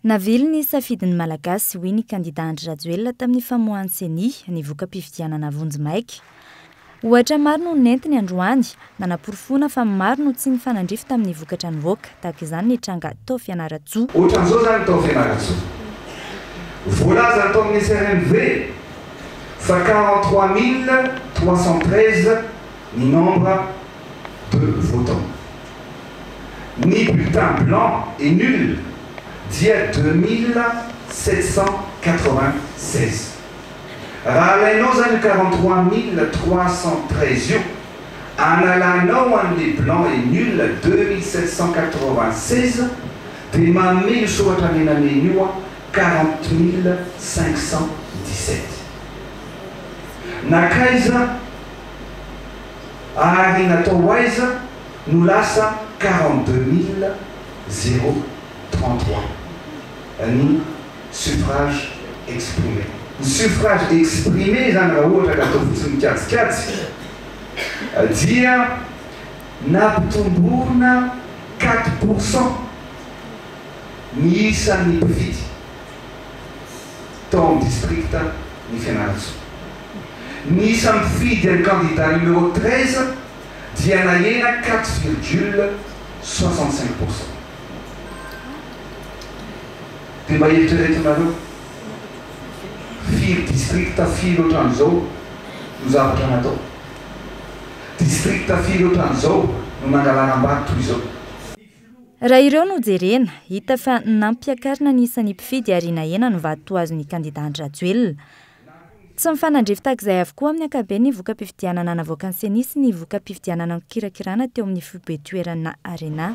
Navily ny safidin'ny malagasy hoy ny kandida Andry Rajoelina tamin'ny famoahany seni nivoka-pifidianana Vonjimaiky. Ohatra maro no nentiny androany, nanaporofona fa maro no tsy nifanandrify tamin'ny vokatra nivoaka, tahaka izany ny tranga tao Fianarantsoa. Ohatran'izao zany tao Fianarantsoa. Voalaza tao amin'ny SRMV fa 43 313 ny nombre de votants. Ni bulletin blanc et nul dia 2796. Raha alainao zany 43 313 io, analanao an'le blanc et nul 2796 dia mameno soratra menamena io 40 517. Nakaiza ary natao aiza no lasa 42 033 ny suffrage exprimé. Ny suffrage exprimé zany raha ohatra ka atao fotsiny mikatsikatsy dia nampitomborona 4% ny isan'ny mpividy tao amin'ny districta ny Fianarantsoa. Ny isan'ny mpividy ny candidat numéro 13 dia nahena 4,65%. Dia mba eritreretinareo firy districta firy ohatran'izao no zavatra natao. Districta firy ohatran'izao no nangalanam-bary toy izao. Raha ireo no jerena, hita fa nampiakarina ny isan'ny mpifidy ary nahena no vatoazon'ny kandida Andry Rajoelina. Tsy mifanandrify tahak'izay avokoa amin'ny ankabeny ny voka-pifidianana navoaka ny seni sy ny voka-pifidianana mikirakirana teo amin'ny fibe toerana Arena.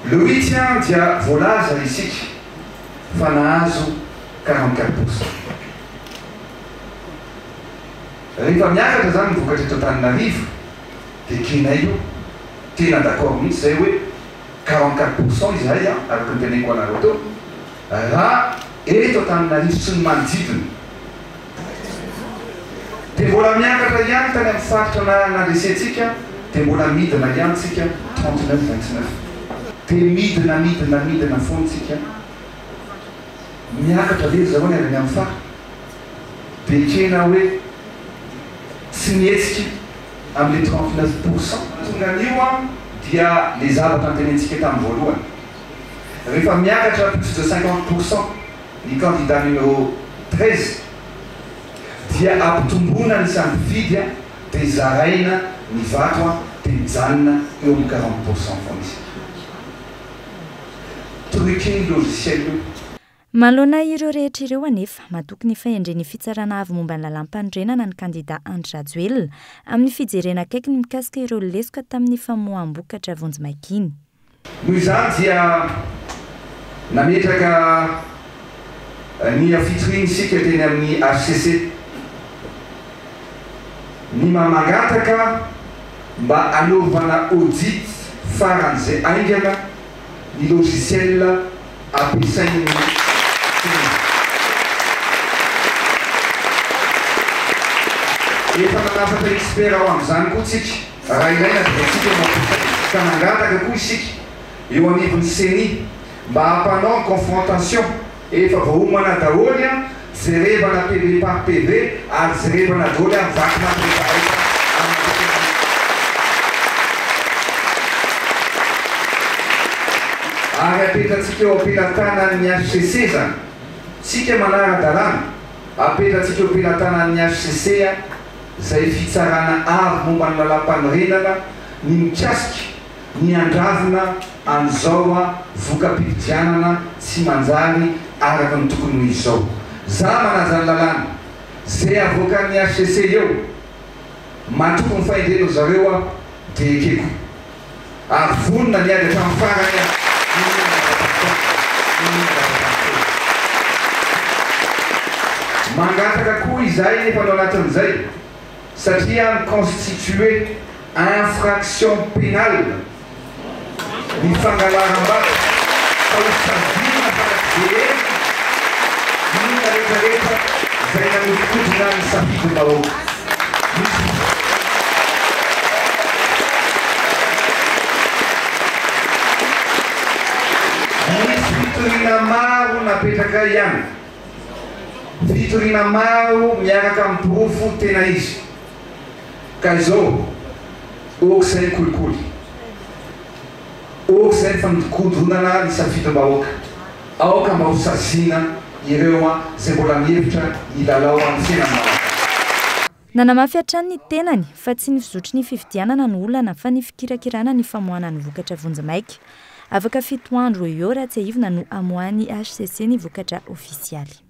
Le 8e dia voalaza isika fa nahazo 44%. Rehefa miakatra zany ny vokatra eto Antananarivo dia kinay io tena d'accord mihitsy zay hoe 44% izahay araka ny teneniko anareo teo raha eto Antananarivo tsy ny manodidina. Dia mbola miakatra ihany tany amin'ny faritra nandresentsika dia mbola midina ihany tsika 39-29. Dia midina fontsika miakatra ve zaho ny any amin'ny faritra dia kena hoe tsy mihetsika amin'ny 39%. Tonga an'io dia le zavatra antenentsika tamin'ny voalohany. Rehefa miakatra plus de 50% ny candidat numéro 13 dia ampitomboana ny samy mpividy dia zaraina ny vato dia mijanona eo amin'ny 40% foana isika. Truqué logiciel io. Malona ireo rehetra ireo anefa matoky ny fahendren'ny fitsarana avy momba ny lalam-pandrenana ny kandida Andry Rajoelina amin'ny fijerena akaiky ny mikasika ireo lesoka tamin'ny famoaham-bokatra Vonjimaiky iny. Noho izany dia nametraka ny afitoriny isika teny amin'ny HCC ny mamangataka mba anaovana audit faran'izay aingana ny logiciel ampiasainy efa nanafatra expert ao amin'izany koa tsika raha ilaina dia tsika ka mangataka koa isika eo anivon'ny seni mba hampanao confrontation efa voahomana daholy jerevana PV par PV ary jerevana daholy vakina préparé. Ary apetratsika eo ampelantanan'ny HCC zany tsika manara-dalàna apetratsika eo ampelantanan'ny HCC zay fitsarana avy momba ny lalam-panorenana ny mikasika ny andravina an'izao voka-pifidianana tsy manjary araka ny tokony noho izao. Za manazany lalàna zay avoakan'ny HCC eo matoko ny fahendreno zareo dia ekeko ary vonona ny ady hatramin'ny farany mangataka koa izahay nefa ao anatin'izay satria constitué infraction pénale ny fangalaram-bato fahosaviana farak'izay nina rehetrarehetra zay nanofikodina ny safidy-bahoaka. Misy fitorina maro napetraka ihany fitoriana maro miaraka amin'ny porofo tena izy ka izao okizay kolikoly okizay fanikodronana ny safidim-bahoaka aoka mba ho sazina ireo zay mbola mihevitra ilalao amin'ny fiainana. Nanamafy hatrany ny tenany fa tsy ny fizotry ny fividianana ny olana fa ny fikirakirana ny famoahana ny vokatra vonjy-maika. Afaka 7 andro eo raha tsy aivina no amoahany HCC ny vokatra ofisialy.